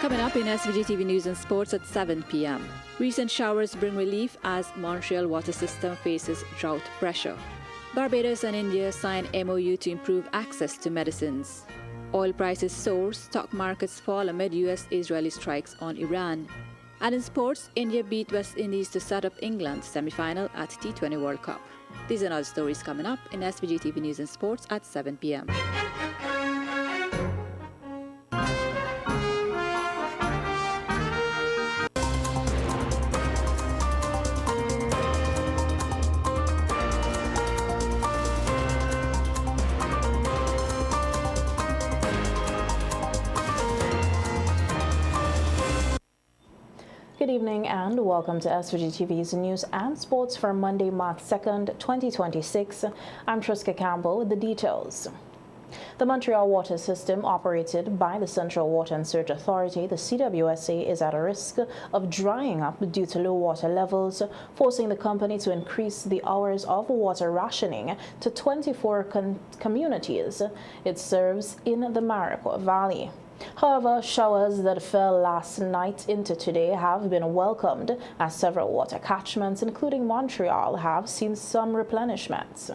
Coming up in SVG-TV News and Sports at 7 p.m. Recent showers bring relief as Montreal water system faces drought pressure. Barbados and India sign MOU to improve access to medicines. Oil prices soar, stock markets fall amid US-Israeli strikes on Iran. And in sports, India beat West Indies to set up England's semi-final at T20 World Cup. These and other stories coming up in SVG-TV News and Sports at 7 p.m. Good evening and welcome to SVG-TV's News and Sports for Monday, March 2nd, 2026. I'm Triska Campbell with the details. The Montreal water system, operated by the Central Water and Sewerage Authority, the CWSA, is at a risk of drying up due to low water levels, forcing the company to increase the hours of water rationing to 24 communities it serves in the Maricopa Valley. However, showers that fell last night into today have been welcomed as several water catchments, including Montreal, have seen some replenishments.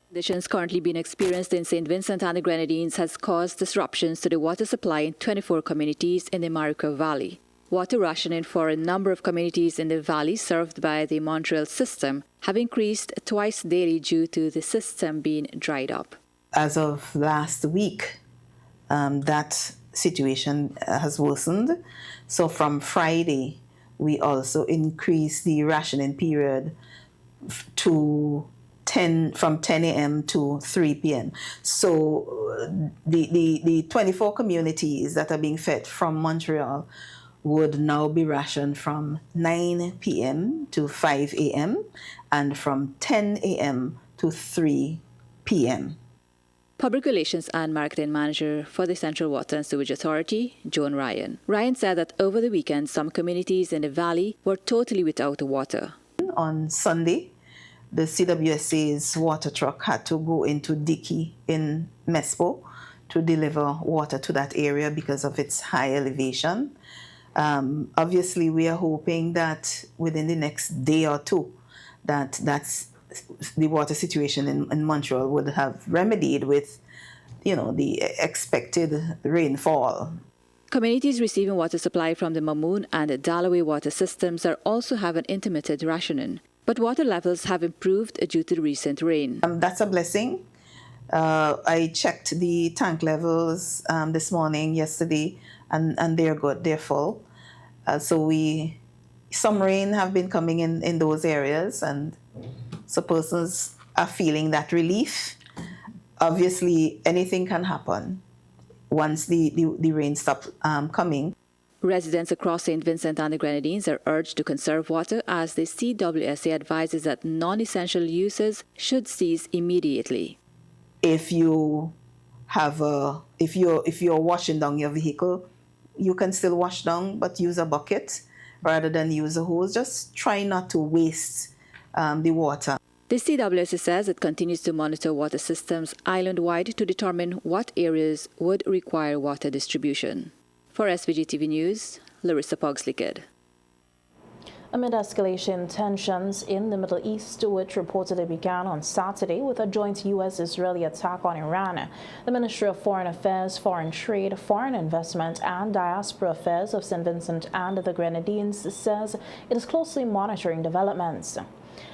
Conditions currently being experienced in St. Vincent and the Grenadines has caused disruptions to the water supply in 24 communities in the Maricopa Valley. Water rationing for a number of communities in the valley served by the Montreal system have increased twice daily due to the system being dried up. As of last week, that situation has worsened. So from Friday, we also increased the rationing period to from 10 a.m. to 3 p.m. So the 24 communities that are being fed from Montreal would now be rationed from 9 p.m. to 5 a.m. and from 10 a.m. to 3 p.m. Public Relations and Marketing Manager for the Central Water and Sewage Authority, Joan Ryan. Ryan said that over the weekend, some communities in the valley were totally without water. On Sunday, the CWSA's water truck had to go into Dickey in Mespo to deliver water to that area because of its high elevation. Obviously, we are hoping that within the next day or two, that's the water situation in Montreal would have remedied with, the expected rainfall. Communities receiving water supply from the Mamoon and the Dalloway water systems are also having intermittent rationing, but water levels have improved due to the recent rain. That's a blessing. I checked the tank levels this morning, yesterday, and they're good, they're full. Some rain have been coming in those areas, and so persons are feeling that relief. Obviously, anything can happen once the rain stops coming. Residents across St. Vincent and the Grenadines are urged to conserve water as the CWSA advises that non-essential uses should cease immediately. If you're washing down your vehicle, you can still wash down, but use a bucket rather than use a hose. Just try not to waste the water. The CWSA says it continues to monitor water systems island-wide to determine what areas would require water distribution. For SVG-TV News, Larissa Pogsley-Kidd. Amid escalation tensions in the Middle East, which reportedly began on Saturday with a joint U.S.-Israeli attack on Iran, the Ministry of Foreign Affairs, Foreign Trade, Foreign Investment and Diaspora Affairs of St. Vincent and the Grenadines says it is closely monitoring developments.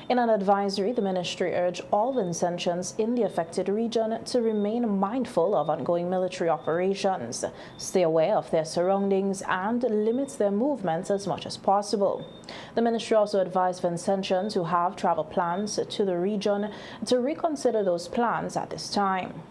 In an advisory, the ministry urged all Vincentians in the affected region to remain mindful of ongoing military operations, stay aware of their surroundings, and limit their movements as much as possible. The ministry also advised Vincentians who have travel plans to the region to reconsider those plans at this time.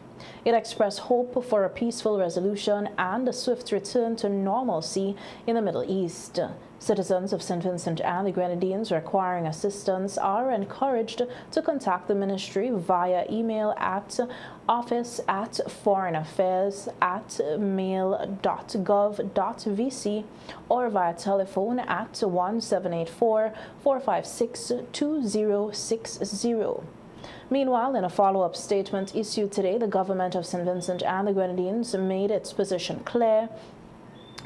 It expressed hope for a peaceful resolution and a swift return to normalcy in the Middle East. Citizens of St. Vincent and the Grenadines requiring assistance are encouraged to contact the ministry via email at office@foreignaffairs@mail.gov.vc or via telephone at 1784-456-2060. Meanwhile, in a follow-up statement issued today, the government of St. Vincent and the Grenadines made its position clear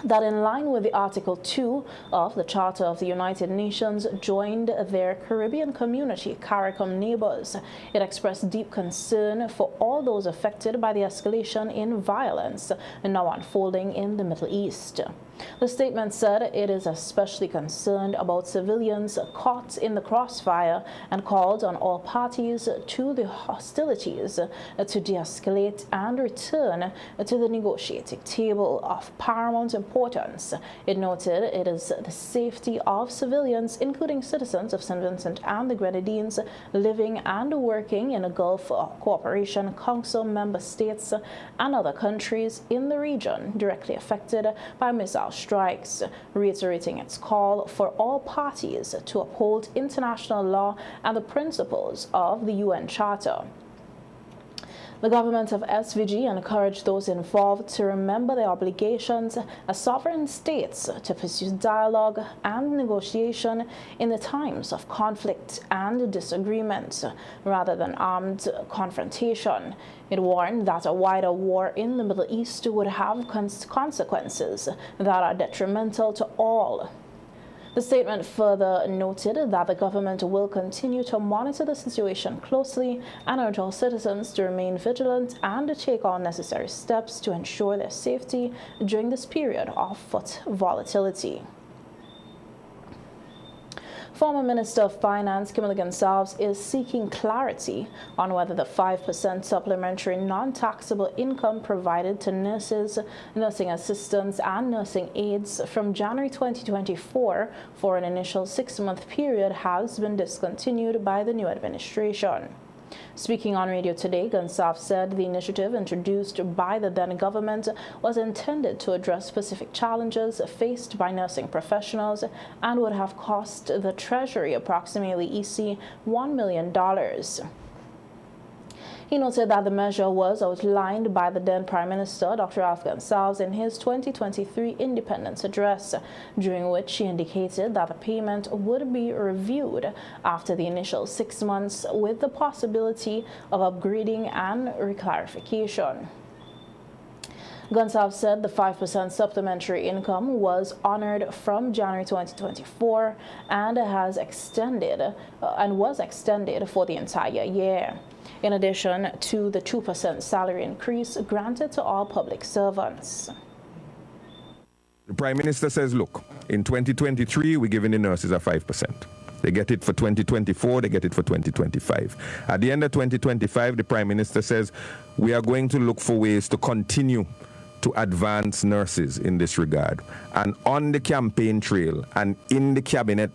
that in line with the Article 2 of the Charter of the United Nations joined their Caribbean community CARICOM neighbors. It expressed deep concern for all those affected by the escalation in violence now unfolding in the Middle East. The statement said it is especially concerned about civilians caught in the crossfire and called on all parties to the hostilities to de-escalate and return to the negotiating table of paramount importance. It noted it is the safety of civilians, including citizens of St. Vincent and the Grenadines, living and working in a Gulf Cooperation Council member states and other countries in the region directly affected by missile strikes, reiterating its call for all parties to uphold international law and the principles of the UN Charter. The government of SVG encouraged those involved to remember their obligations as sovereign states to pursue dialogue and negotiation in the times of conflict and disagreement, rather than armed confrontation. It warned that a wider war in the Middle East would have consequences that are detrimental to all. The statement further noted that the government will continue to monitor the situation closely and urge all citizens to remain vigilant and to take all necessary steps to ensure their safety during this period of volatility. Former Minister of Finance Camilla Gonsalves is seeking clarity on whether the 5% supplementary non-taxable income provided to nurses, nursing assistants, and nursing aides from January 2024 for an initial 6-month period has been discontinued by the new administration. Speaking on radio today, Gonsalves said the initiative introduced by the then government was intended to address specific challenges faced by nursing professionals and would have cost the Treasury approximately $1 million. He noted that the measure was outlined by the then Prime Minister, Dr. Alf Gonsalves, in his 2023 Independence Address, during which he indicated that the payment would be reviewed after the initial 6 months with the possibility of upgrading and reclarification. Gonsalves said the 5% supplementary income was honored from January 2024 and was extended for the entire year, in addition to the 2% salary increase granted to all public servants. The Prime Minister says, look, in 2023, we're giving the nurses a 5%. They get it for 2024, they get it for 2025. At the end of 2025, the Prime Minister says, we are going to look for ways to continue to advance nurses in this regard. And on the campaign trail and in the cabinet,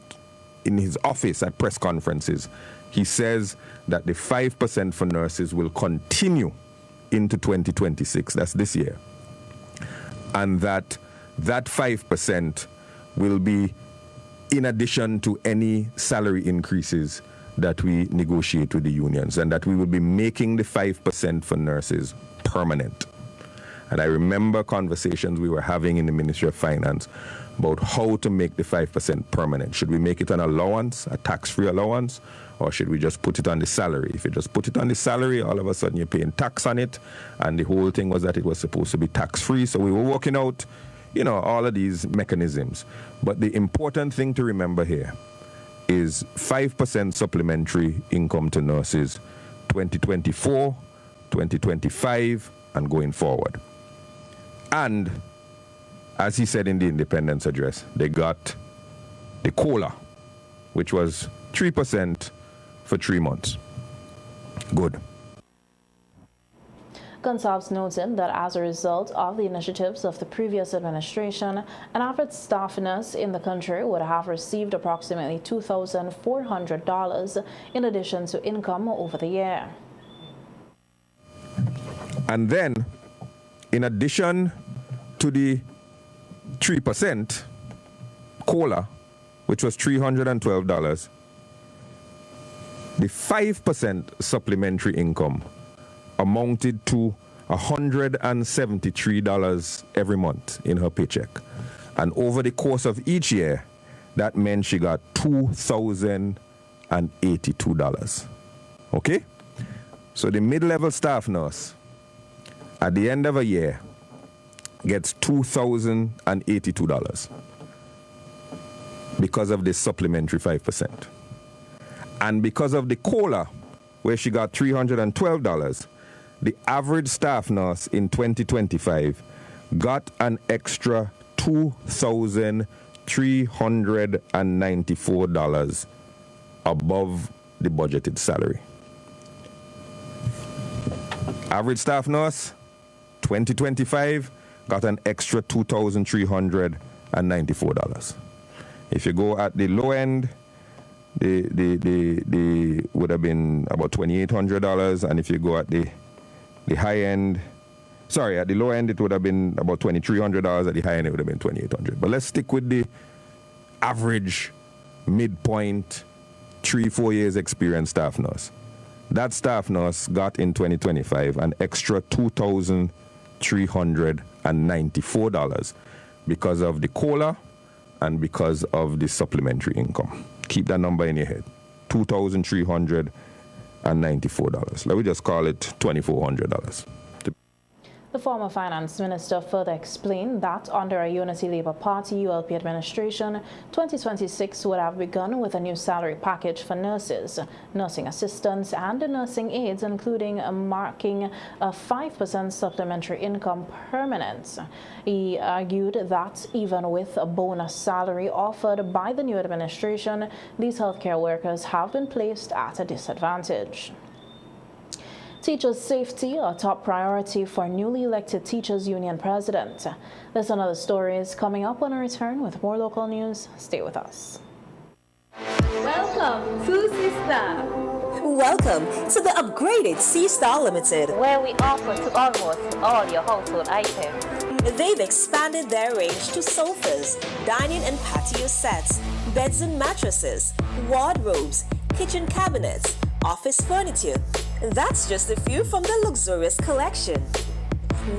in his office at press conferences, he says that the 5% for nurses will continue into 2026, that's this year. And that 5% will be in addition to any salary increases that we negotiate with the unions, and that we will be making the 5% for nurses permanent. And I remember conversations we were having in the Ministry of Finance about how to make the 5% permanent. Should we make it an allowance, a tax-free allowance, or should we just put it on the salary? If you just put it on the salary, all of a sudden you're paying tax on it, and the whole thing was that it was supposed to be tax-free. So we were working out, all of these mechanisms. But the important thing to remember here is 5% supplementary income to nurses, 2024, 2025, and going forward. And, as he said in the Independence Address, they got the COLA, which was 3% for 3 months. Good. Gonsalves noted that as a result of the initiatives of the previous administration, an average staff nurse in the country would have received approximately $2,400 in addition to income over the year. And then, in addition to the 3% COLA, which was $312, the 5% supplementary income amounted to $173 every month in her paycheck. And over the course of each year, that meant she got $2,082. Okay? So the mid-level staff nurse at the end of a year gets $2,082 because of this supplementary 5%. And because of the COLA, where she got $312, the average staff nurse in 2025 got an extra $2,394 above the budgeted salary. Average staff nurse, 2025, got an extra $2,394. If you go at the low end, the would have been about $2,800, and if you go at the high end, at the low end it would have been about $2,300. At the high end it would have been $2,800. But let's stick with the average midpoint 3-4 years experience staff nurse. That staff nurse got in 2025 an extra $2,394 because of the COLA and because of the supplementary income. Keep that number in your head, $2,394. Let me just call it $2,400. The former finance minister further explained that under a Unity Labour Party ULP administration, 2026 would have begun with a new salary package for nurses, nursing assistants and nursing aides, including marking a 5% supplementary income permanent. He argued that even with a bonus salary offered by the new administration, these healthcare workers have been placed at a disadvantage. Teachers' safety, a top priority for newly elected Teachers Union President. This and other stories coming up when I return with more local news. Stay with us. Welcome to C-Star. Welcome to the upgraded C-Star Limited, where we offer to almost all your household items. They've expanded their range to sofas, dining and patio sets, beds and mattresses, wardrobes, kitchen cabinets, office furniture. That's just a few from the luxurious collection.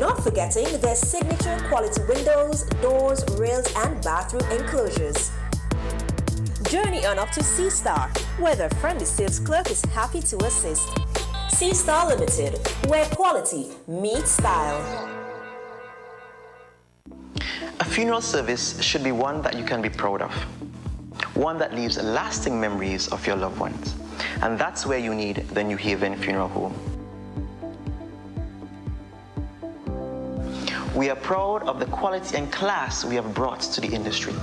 Not forgetting their signature quality windows, doors, rails, and bathroom enclosures. Journey on up to C-Star, where their friendly sales clerk is happy to assist. C-Star Limited, where quality meets style. A funeral service should be one that you can be proud of, one that leaves lasting memories of your loved ones. And that's where you need the New Haven Funeral Home. We are proud of the quality and class we have brought to the industry.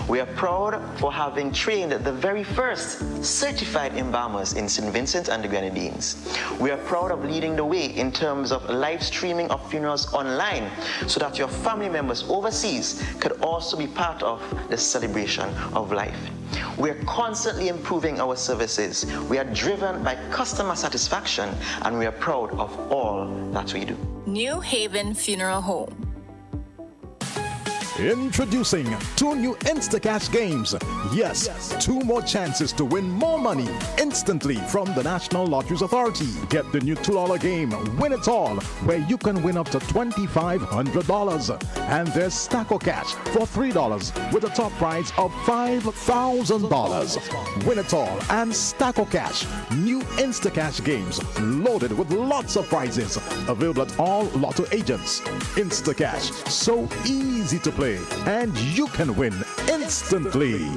We are proud for having trained the very first certified embalmers in St. Vincent and the Grenadines. We are proud of leading the way in terms of live streaming of funerals online so that your family members overseas could also be part of the celebration of life. We are constantly improving our services. We are driven by customer satisfaction, and we are proud of all that we do. New Haven Funeral Home. Introducing 2 new Instacash games. Yes, 2 more chances to win more money instantly from the National Lotteries Authority. Get the new $2 game, Win It All, where you can win up to $2,500. And there's Stacko Cash for $3 with a top prize of $5,000. Win It All and Stacko Cash, new Instacash games loaded with lots of prizes. Available at all Lotto agents. Instacash, so easy to play, and you can win instantly.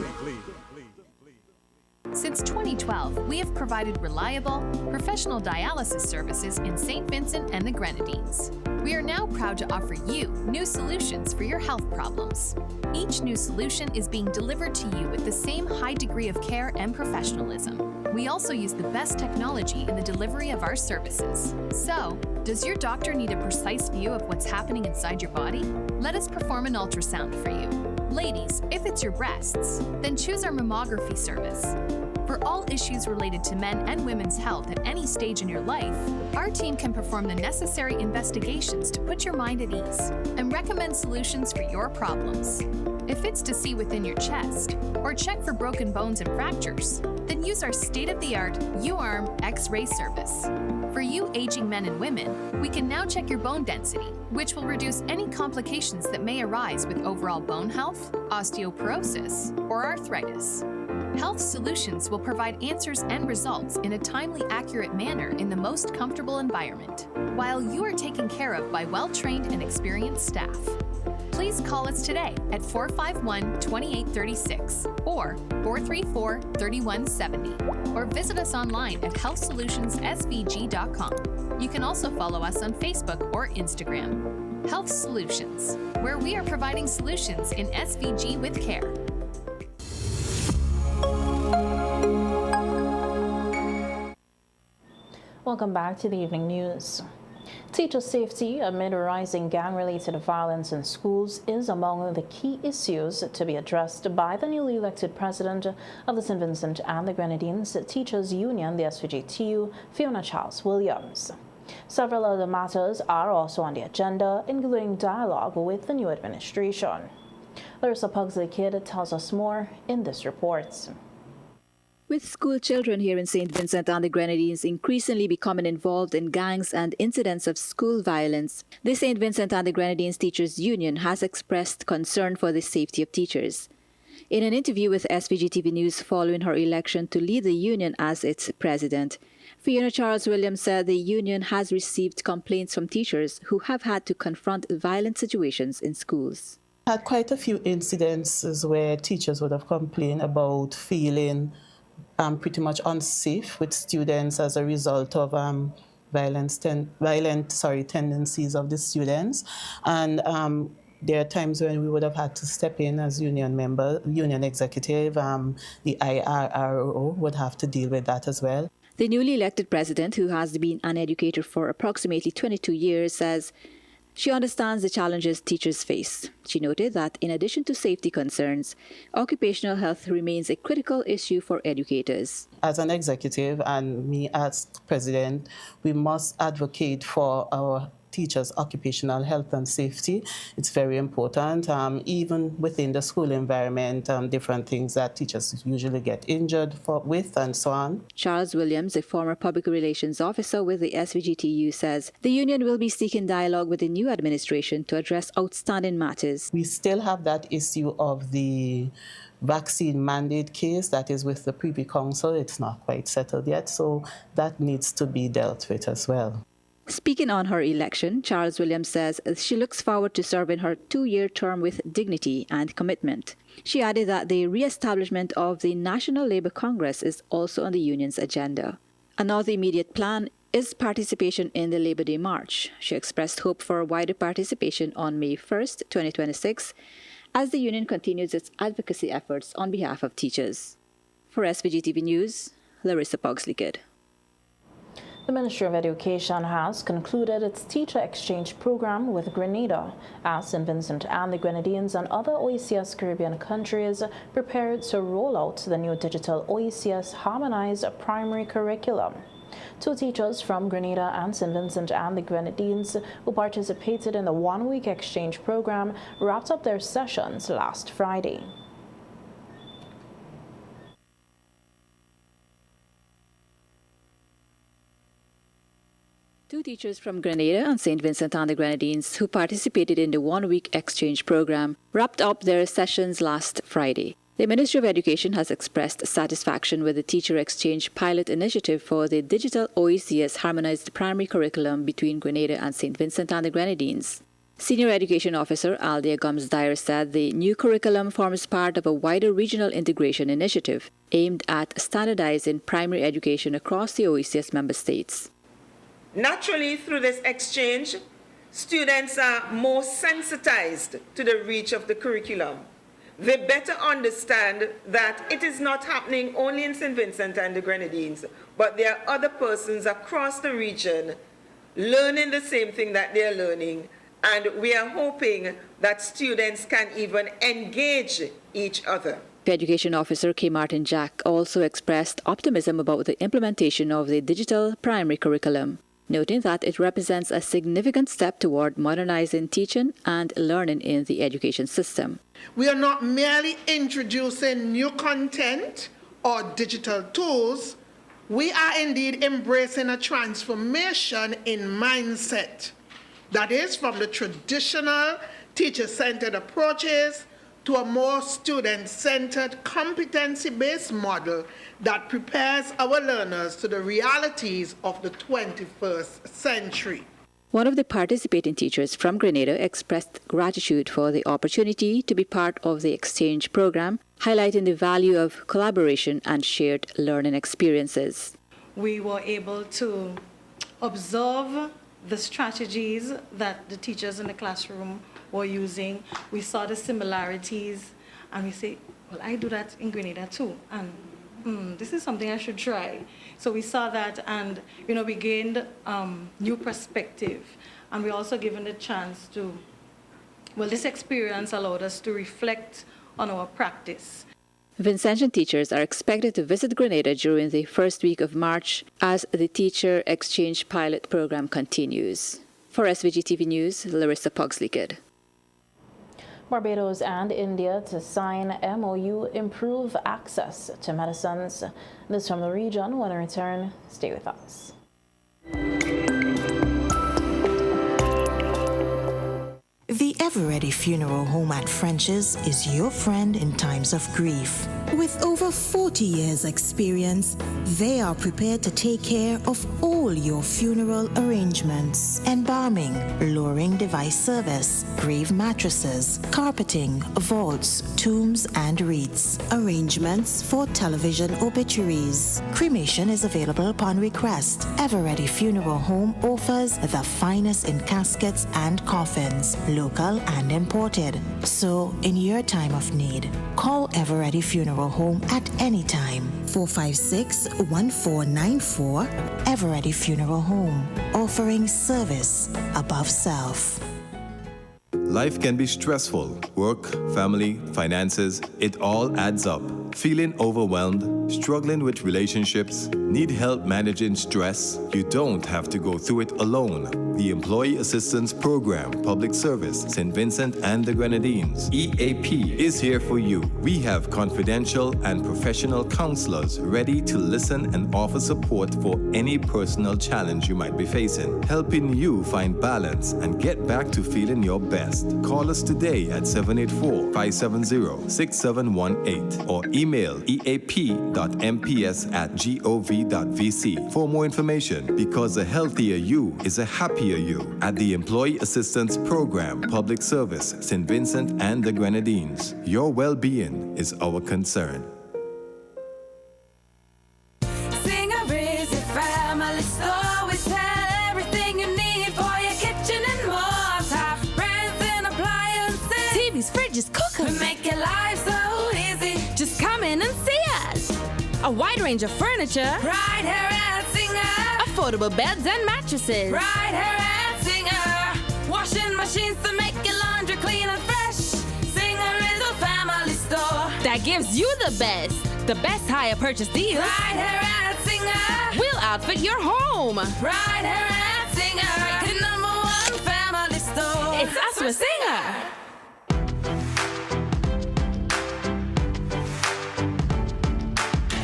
Since 2012, we have provided reliable, professional dialysis services in St. Vincent and the Grenadines. We are now proud to offer you new solutions for your health problems. Each new solution is being delivered to you with the same high degree of care and professionalism. We also use the best technology in the delivery of our services. So, does your doctor need a precise view of what's happening inside your body? Let us perform an ultrasound for you. Ladies, if it's your breasts, then choose our mammography service. For all issues related to men and women's health at any stage in your life, our team can perform the necessary investigations to put your mind at ease and recommend solutions for your problems. If it's to see within your chest or check for broken bones and fractures, then use our state-of-the-art U-Arm X-ray service. For you aging men and women, we can now check your bone density, which will reduce any complications that may arise with overall bone health, osteoporosis, or arthritis. Health Solutions will provide answers and results in a timely, accurate manner in the most comfortable environment, while you are taken care of by well-trained and experienced staff. Please call us today at 451-2836 or 434-3170, or visit us online at healthsolutionssvg.com. You can also follow us on Facebook or Instagram. Health Solutions, where we are providing solutions in SVG with care. Welcome back to the evening news. Teacher safety amid rising gang-related violence in schools is among the key issues to be addressed by the newly elected president of the St. Vincent and the Grenadines Teachers Union, the SVG-TU, Fiona Charles-Williams. Several other matters are also on the agenda, including dialogue with the new administration. Larissa Pugsley-Kidd tells us more in this report. With school children here in St. Vincent and the Grenadines increasingly becoming involved in gangs and incidents of school violence, the St. Vincent and the Grenadines Teachers Union has expressed concern for the safety of teachers. In an interview with SVG-TV News following her election to lead the union as its president, Fiona Charles-Williams said the union has received complaints from teachers who have had to confront violent situations in schools. Had quite a few incidences where teachers would have complained about feeling pretty much unsafe with students as a result of violent tendencies of the students. And there are times when we would have had to step in as union executive. The IRRO would have to deal with that as well. The newly elected president, who has been an educator for approximately 22 years, says she understands the challenges teachers face. She noted that in addition to safety concerns, occupational health remains a critical issue for educators. As an executive and me as president, we must advocate for our teachers' occupational health and safety. It's very important. Even within the school environment, different things that teachers usually get injured with and so on. Charles Williams, a former public relations officer with the SVGTU, says the union will be seeking dialogue with the new administration to address outstanding matters. We still have that issue of the vaccine mandate case that is with the Privy Council. It's not quite settled yet, so that needs to be dealt with as well. Speaking on her election, Charles Williams says she looks forward to serving her 2-year term with dignity and commitment. She added that the re-establishment of the National Labour Congress is also on the union's agenda. Another immediate plan is participation in the Labour Day March. She expressed hope for wider participation on May 1st, 2026, as the union continues its advocacy efforts on behalf of teachers. For SVG-TV News, Larissa Pugsley-Kidd. The Ministry of Education has concluded its teacher exchange program with Grenada, as St. Vincent and the Grenadines and other OECS Caribbean countries prepared to roll out the new digital OECS harmonized primary curriculum. 2 teachers from Grenada and St. Vincent and the Grenadines who participated in the 1-week exchange program wrapped up their sessions last Friday. Two teachers from Grenada and St. Vincent and the Grenadines who participated in the 1-week exchange program wrapped up their sessions last Friday. The Ministry of Education has expressed satisfaction with the Teacher Exchange pilot initiative for the digital OECS harmonized primary curriculum between Grenada and St. Vincent and the Grenadines. Senior Education Officer Aldia Gums-Dyer said the new curriculum forms part of a wider regional integration initiative aimed at standardizing primary education across the OECS member states. Naturally, through this exchange, students are more sensitized to the reach of the curriculum. They better understand that it is not happening only in St. Vincent and the Grenadines, but there are other persons across the region learning the same thing that they're learning, and we are hoping that students can even engage each other. Education Officer K. Martin Jack also expressed optimism about the implementation of the digital primary curriculum, noting that it represents a significant step toward modernizing teaching and learning in the education system. We are not merely introducing new content or digital tools, we are indeed embracing a transformation in mindset. That is, from the traditional teacher-centered approaches to a more student-centered, competency-based model that prepares our learners to the realities of the 21st century. One of the participating teachers from Grenada expressed gratitude for the opportunity to be part of the exchange program, highlighting the value of collaboration and shared learning experiences. We were able to observe the strategies that the teachers in the classroom were using. We saw the similarities, and we say, well, I do that in Grenada too, and this is something I should try. So we saw that, and we gained new perspective, and we also given the chance to, this experience allowed us to reflect on our practice. Vincentian teachers are expected to visit Grenada during the first week of March as the Teacher Exchange Pilot Program continues. For SVG-TV News, Larissa Pugsley-Kidd. Barbados and India to sign MOU improve access to medicines. This from the region. When I return, stay with us. The Ever-Ready Funeral Home at French's is your friend in times of grief. With over 40 years' experience, they are prepared to take care of all your funeral arrangements. Embalming, lowering device service, grave mattresses, carpeting, vaults, tombs, and wreaths. Arrangements for television obituaries. Cremation is available upon request. Ever-Ready Funeral Home offers the finest in caskets and coffins, local and imported. So, in your time of need, call Ever-Ready Funeral Home at any time. 456-1494. Ever-Ready Funeral Home, offering service above self. Life can be stressful. Work, family, finances, it all adds up. Feeling overwhelmed, struggling with relationships, need help managing stress? You don't have to go through it alone. The Employee Assistance Program, Public Service, St. Vincent and the Grenadines, EAP, is here for you. We have confidential and professional counselors ready to listen and offer support for any personal challenge you might be facing, helping you find balance and get back to feeling your best. Call us today at 784-570-6718 or email eap.mps@gov.vc for more information, because a healthier you is a happier you. At the Employee Assistance Program, Public Service, St. Vincent and the Grenadines, your well-being is our concern. Fridges, cookers. We make your life so easy. Just come in and see us. A wide range of furniture. Right here at Singer. Affordable beds and mattresses. Right here at Singer. Washing machines to make your laundry clean and fresh. Singer is a family store that gives you the best hire purchase deals. Right here at Singer. We'll outfit your home. Right here at Singer. The #1 family store. It's us with Singer.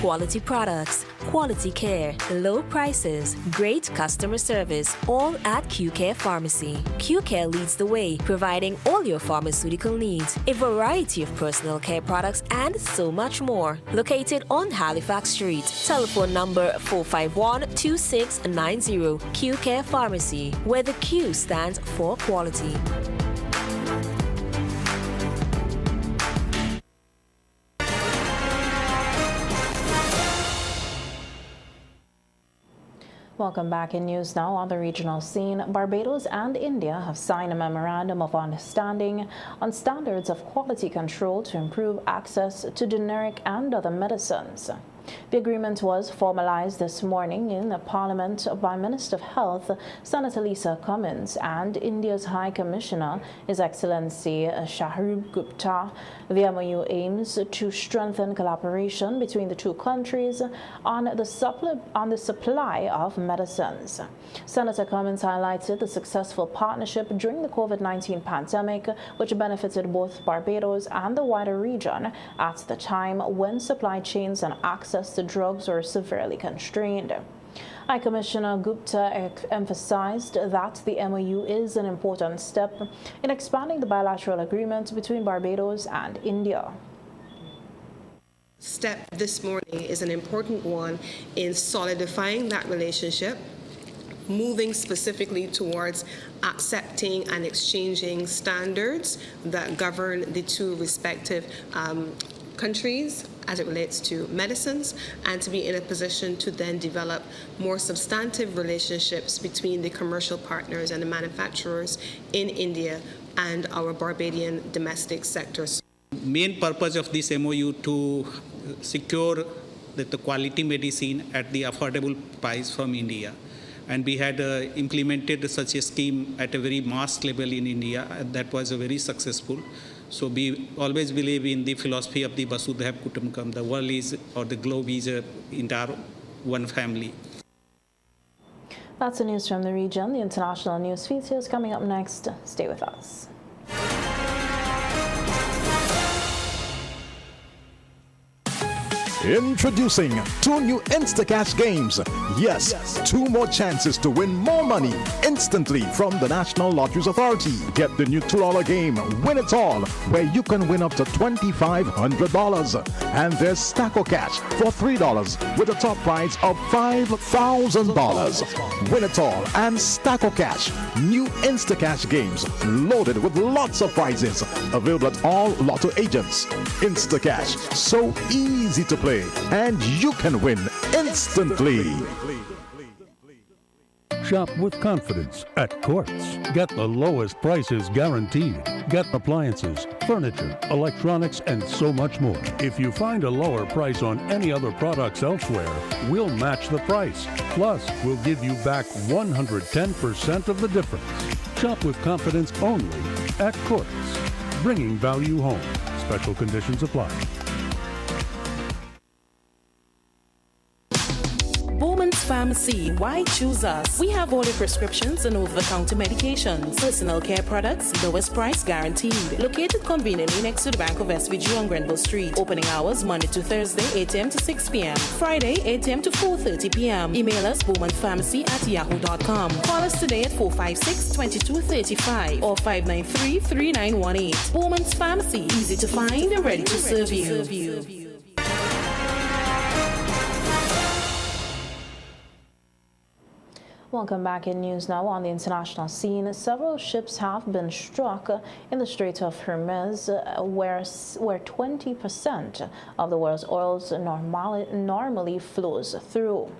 Quality products, quality care, low prices, great customer service, all at Q-Care Pharmacy. Q-Care leads the way, providing all your pharmaceutical needs, a variety of personal care products, and so much more. Located on Halifax Street. Telephone number 451-2690. Q-Care Pharmacy, where the Q stands for quality. Welcome back. In news now on the regional scene. Barbados and India have signed a memorandum of understanding on standards of quality control to improve access to generic and other medicines. The agreement was formalized this morning in the Parliament by Minister of Health, Senator Lisa Cummins, and India's High Commissioner, His Excellency Shahrukh Gupta. The MOU aims to strengthen collaboration between the two countries on the supply of medicines. Senator Cummins highlighted the successful partnership during the COVID-19 pandemic, which benefited both Barbados and the wider region at the time when supply chains and access to drugs were severely constrained. High Commissioner Gupta emphasized that the MOU is an important step in expanding the bilateral agreement between Barbados and India. Step this morning is an important one in solidifying that relationship, moving specifically towards accepting and exchanging standards that govern the two respective countries as it relates to medicines, and to be in a position to then develop more substantive relationships between the commercial partners and the manufacturers in India and our Barbadian domestic sectors. Main purpose of this MOU to secure the quality medicine at the affordable price from India. And we had implemented such a scheme at a very mass level in India, and that was very successful. So we always believe in the philosophy of the Vasudhaiva Kutumbakam. The world is, or the globe is, entire one family. That's the news from the region. The international news feature is coming up next. Stay with us. Introducing 2 new Instacash games. Yes, 2 more chances to win more money instantly from the National Lotteries Authority. Get the new $2 game, Win It All, where you can win up to $2,500. And there's Stacko Cash for $3 with a top prize of $5,000. Win It All and Stacko Cash, new Instacash games loaded with lots of prizes. Available at all Lotto agents. Instacash, so easy to play, and you can win instantly. Shop with confidence at Quartz. Get the lowest prices guaranteed. Get appliances, furniture, electronics, and so much more. If you find a lower price on any other products elsewhere, we'll match the price. Plus, we'll give you back 110% of the difference. Shop with confidence only at Quartz. Bringing value home. Special conditions apply. Bowman's Pharmacy, why choose us? We have all your prescriptions and over-the-counter medications, personal care products, lowest price guaranteed. Located conveniently next to the Bank of SVG on Grenville Street. Opening hours Monday to Thursday, 8 a.m. to 6 p.m. Friday, 8 a.m. to 4:30 p.m. Email us bowmanpharmacy@yahoo.com. Call us today at 456-2235 or 593-3918. Bowman's Pharmacy, easy to find and ready to serve you. Welcome back in news now on the international scene. Several ships have been struck in the Strait of Hormuz, where 20% of the world's oil normally flows through.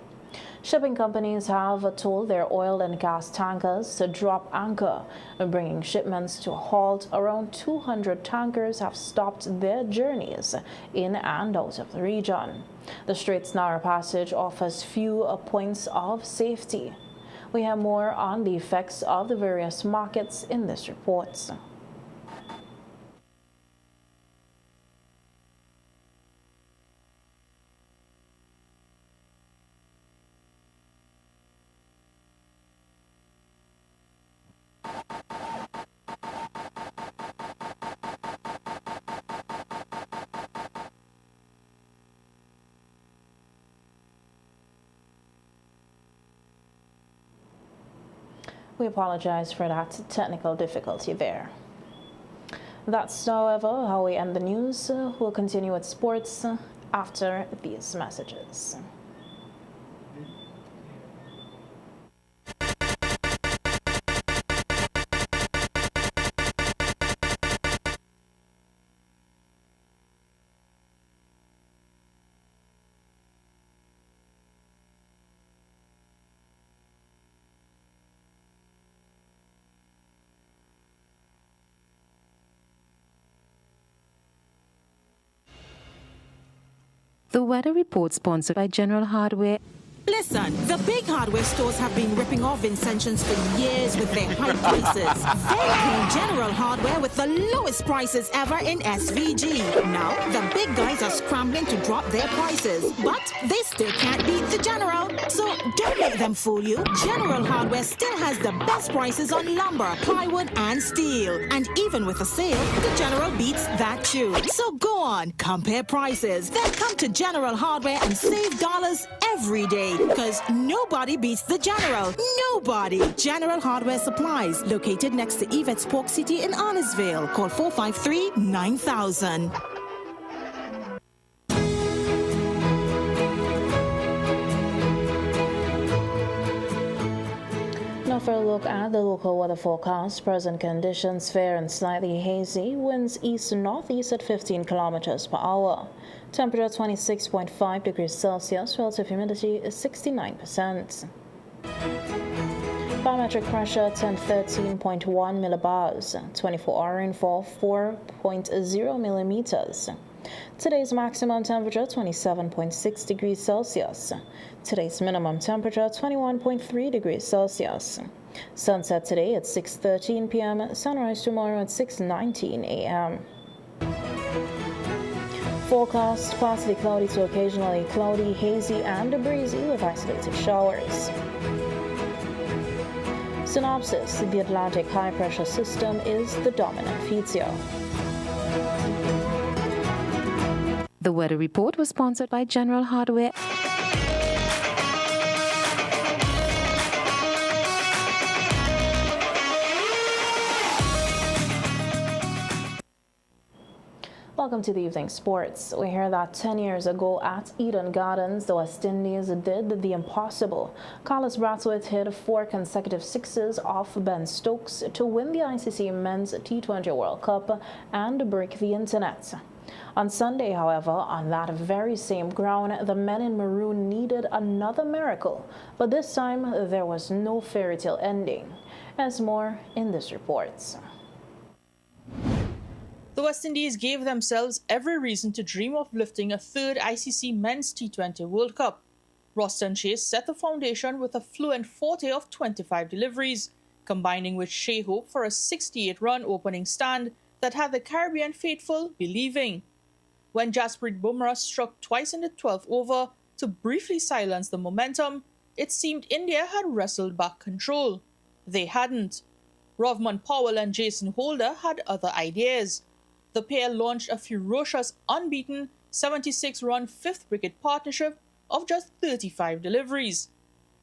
Shipping companies have told their oil and gas tankers to drop anchor, bringing shipments to a halt. Around 200 tankers have stopped their journeys in and out of the region. The Strait's narrow passage offers few points of safety. We have more on the effects of the various markets in this report. We apologize for that technical difficulty there. That's, however, how we end the news. We'll continue with sports after these messages. The weather report sponsored by General Hardware. Listen, the big hardware stores have been ripping off Vincentians for years with their high prices. They came General Hardware with the lowest prices ever in SVG. Now, the big guys are scrambling to drop their prices, but they still can't beat the General. So don't let them fool you. General Hardware still has the best prices on lumber, plywood, and steel. And even with a sale, the General beats that too. So go on, compare prices. Then come to General Hardware and save dollars every day, because nobody beats the General. Nobody. General Hardware Supplies, located next to Yvette's Pork City in Arnesville. Call 453-9000. Now for a look at the local weather forecast. Present conditions fair and slightly hazy. Winds east-northeast at 15 kilometers per hour. Temperature 26.5 degrees Celsius. Relative humidity is 69%. Barometric pressure 1013.1 millibars. 24-hour rainfall 4.0 millimeters. Today's maximum temperature 27.6 degrees Celsius. Today's minimum temperature 21.3 degrees Celsius. Sunset today at 6:13 p.m. Sunrise tomorrow at 6:19 a.m. Forecast partly cloudy to occasionally cloudy, hazy and breezy with isolated showers. Synopsis: the Atlantic high pressure system is the dominant feature. The weather report was sponsored by General Hardware. Welcome to the evening sports. We hear that 10 years ago at Eden Gardens, the West Indies did the impossible. Carlos Brathwaite hit 4 consecutive sixes off Ben Stokes to win the ICC Men's T20 World Cup and break the internet. On Sunday, however, on that very same ground, the men in maroon needed another miracle. But this time, there was no fairy tale ending. As more in this report. The West Indies gave themselves every reason to dream of lifting a third ICC Men's T20 World Cup. Roston Chase set the foundation with a fluent forte of 25 deliveries, combining with Shea Hope for a 68-run opening stand that had the Caribbean faithful believing. When Jasprit Bumrah struck twice in the 12th over to briefly silence the momentum, it seemed India had wrestled back control. They hadn't. Rovman Powell and Jason Holder had other ideas. The pair launched a ferocious, unbeaten 76-run 5th wicket partnership of just 35 deliveries.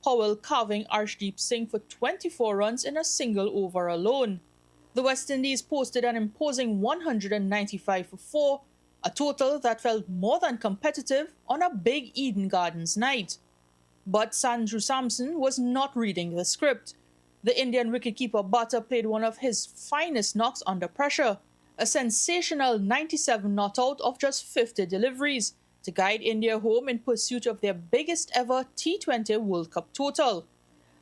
Powell carving Arshdeep Singh for 24 runs in a single over alone. The West Indies posted an imposing 195 for 4, a total that felt more than competitive on a big Eden Gardens night. But Sanju Samson was not reading the script. The Indian wicketkeeper Bhatta played one of his finest knocks under pressure, a sensational 97 not out of just 50 deliveries to guide India home in pursuit of their biggest ever T20 World Cup total.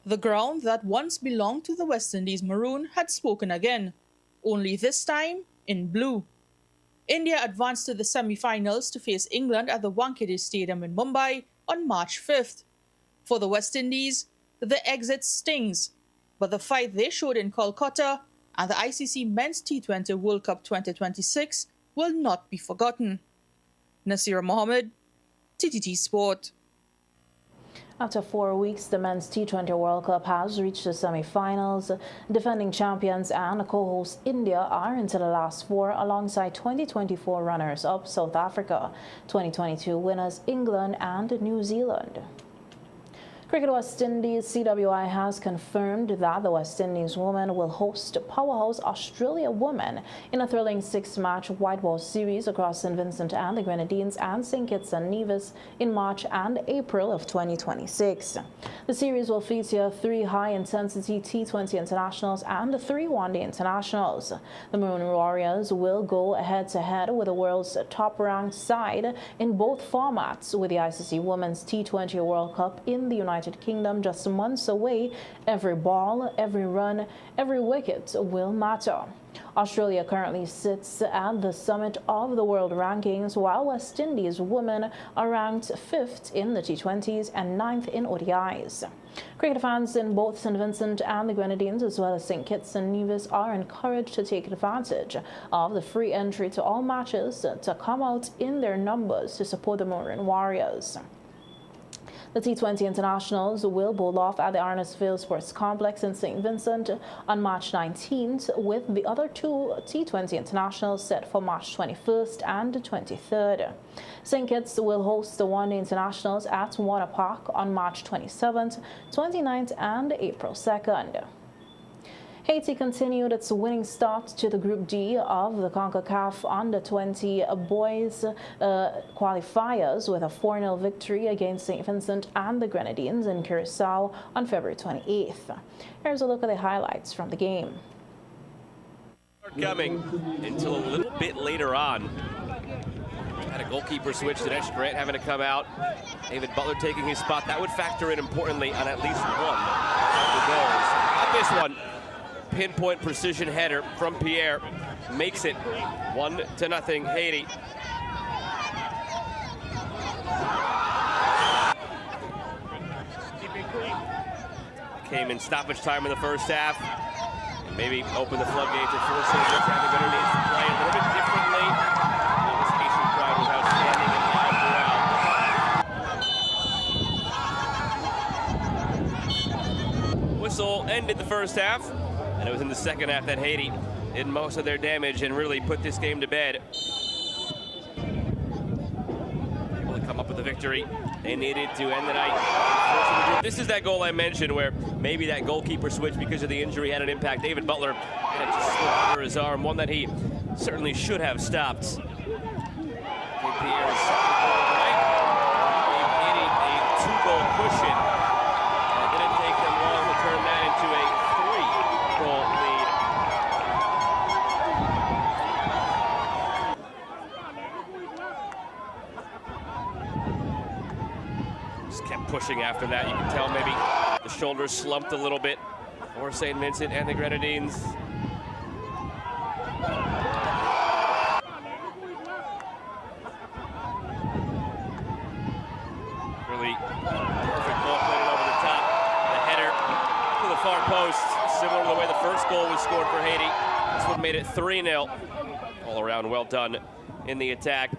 The ground that once belonged to the West Indies Maroon had spoken again, only this time in blue. India advanced to the semi-finals to face England at the Wankhede Stadium in Mumbai on March 5th. For the West Indies, the exit stings, but the fight they showed in Kolkata and the ICC Men's T20 World Cup 2026 will not be forgotten. Nasira Mohammed, TTT Sport. After 4 weeks, the Men's T20 World Cup has reached the semi-finals. Defending champions and co-host India are into the last 4 alongside 2024 runners-up South Africa, 2022 winners England and New Zealand. Cricket West Indies CWI has confirmed that the West Indies women will host powerhouse Australia women in a thrilling 6-match white ball series across St. Vincent and the Grenadines and St. Kitts and Nevis in March and April of 2026. The series will feature 3 high-intensity T20 internationals and 3 one-day internationals. The Maroon Warriors will go head-to-head with the world's top-ranked side in both formats, with the ICC Women's T20 World Cup in the United Kingdom just months away. Every ball, every run, every wicket will matter. Australia currently sits at the summit of the world rankings, while West Indies women are ranked 5th in the T20s and 9th in ODIs. Cricket fans in both St. Vincent and the Grenadines, as well as St. Kitts and Nevis, are encouraged to take advantage of the free entry to all matches to come out in their numbers to support the Maroon Warriors. The T20 internationals will bowl off at the Arnoldsville Sports Complex in St. Vincent on March 19th, with the other two T20 internationals set for March 21st and 23rd. St. Kitts will host the one-day internationals at Warner Park on March 27th, 29th, and April 2nd. Haiti continued its winning start to the Group D of the CONCACAF Under-20 boys qualifiers with a 4-0 victory against St. Vincent and the Grenadines in Curacao on February 28th. Here's a look at the highlights from the game. Coming until a little bit later on. Had a goalkeeper switch, Dinesh Grant having to come out. David Butler taking his spot. That would factor in importantly on at least one of the goals. Not this one. Pinpoint precision header from Pierre makes it 1-0 Haiti. Came in stoppage time in the first half and maybe open the floodgates and force it to have the better needs to play a little bit differently. This Haitian crowd was outstanding and loud throughout. Whistle ended the first half. And it was in the second half that Haiti did most of their damage and really put this game to bed. Able to come up with a victory they needed to end the night. This is that goal I mentioned where maybe that goalkeeper switch because of the injury had an impact. David Butler had it just slip under his arm, one that he certainly should have stopped. Pierre is set to goal tonight. Gave Haiti a 2-goal cushion. And it didn't take them long to turn that into a 3-goal lead. Just kept pushing after that. You can tell maybe the shoulders slumped a little bit for St. Vincent and the Grenadines. Really perfect ball played over the top. The header to the far post, similar to the way the first goal was scored for Haiti. This one made it 3-0. All around well done in the attack.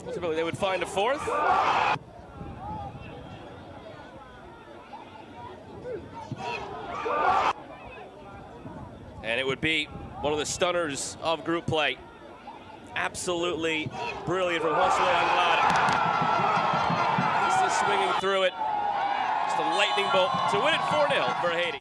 Ultimately, they would find a fourth. And it would be one of the stunners of group play. Absolutely brilliant from Josue Anglada. He's just swinging through it. Just a lightning bolt to win it 4-0 for Haiti.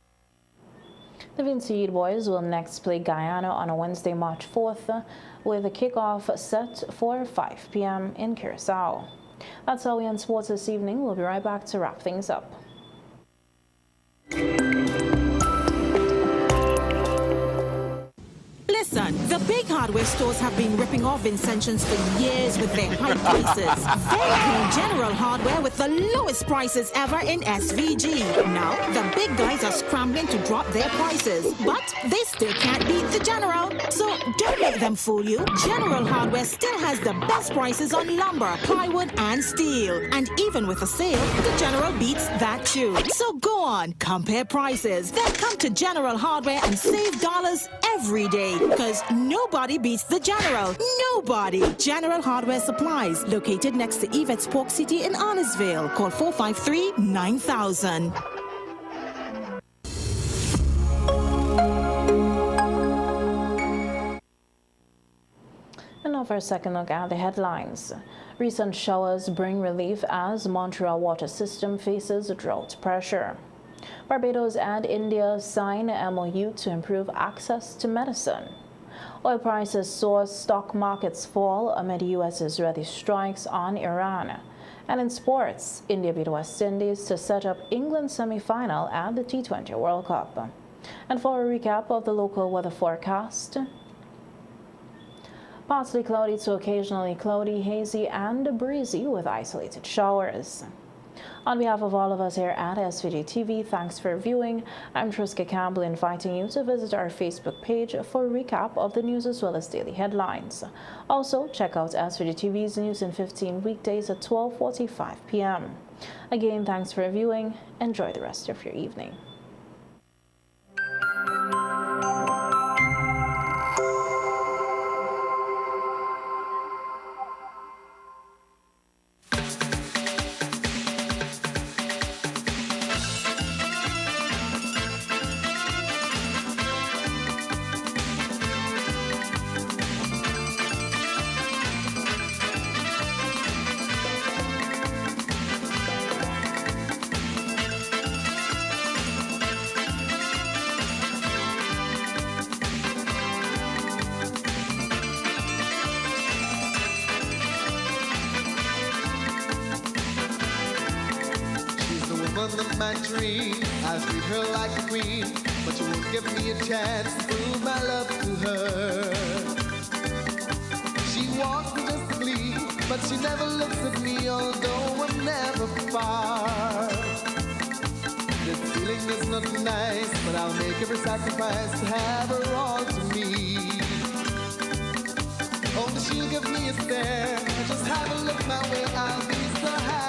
The Vincent boys will next play Guyana on a Wednesday, March 4th, with a kickoff set for 5 p.m. in Curacao. That's all we end sports this evening. We'll be right back to wrap things up. Listen, the big hardware stores have been ripping off Vincentians for years with their high prices. They came General Hardware with the lowest prices ever in SVG. Now, the big guys are scrambling to drop their prices, but they still can't beat the General. So don't let them fool you. General Hardware still has the best prices on lumber, plywood, and steel. And even with a sale, the General beats that too. So go on, compare prices. Then come to General Hardware and save dollars every day. Because nobody beats the General. Nobody. General Hardware Supplies, located next to Yvette's Pork City in Arnoldsville. Call 453-9000. And now for a second look at the headlines. Recent showers bring relief as Montreal water system faces drought pressure. Barbados and India sign an MOU to improve access to medicine. Oil prices soar, stock markets fall amid U.S.-Israeli strikes on Iran. And in sports, India beat West Indies to set up England's semi-final at the T20 World Cup. And for a recap of the local weather forecast, partly cloudy to occasionally cloudy, hazy and breezy with isolated showers. On behalf of all of us here at SVG-TV, thanks for viewing. I'm Triska Campbell, inviting you to visit our Facebook page for a recap of the news as well as daily headlines. Also, check out SVG-TV's News in 15 weekdays at 12:45 p.m. Again, thanks for viewing. Enjoy the rest of your evening. woman of my dream. I treat her like a queen, but she won't give me a chance to prove my love to her. She wants me just to glee, but she never looks at me, although I'm never far. This feeling is not nice, but I'll make every sacrifice to have her all to me. Only she'll give me a stare, just have a look my way, I'll be so happy.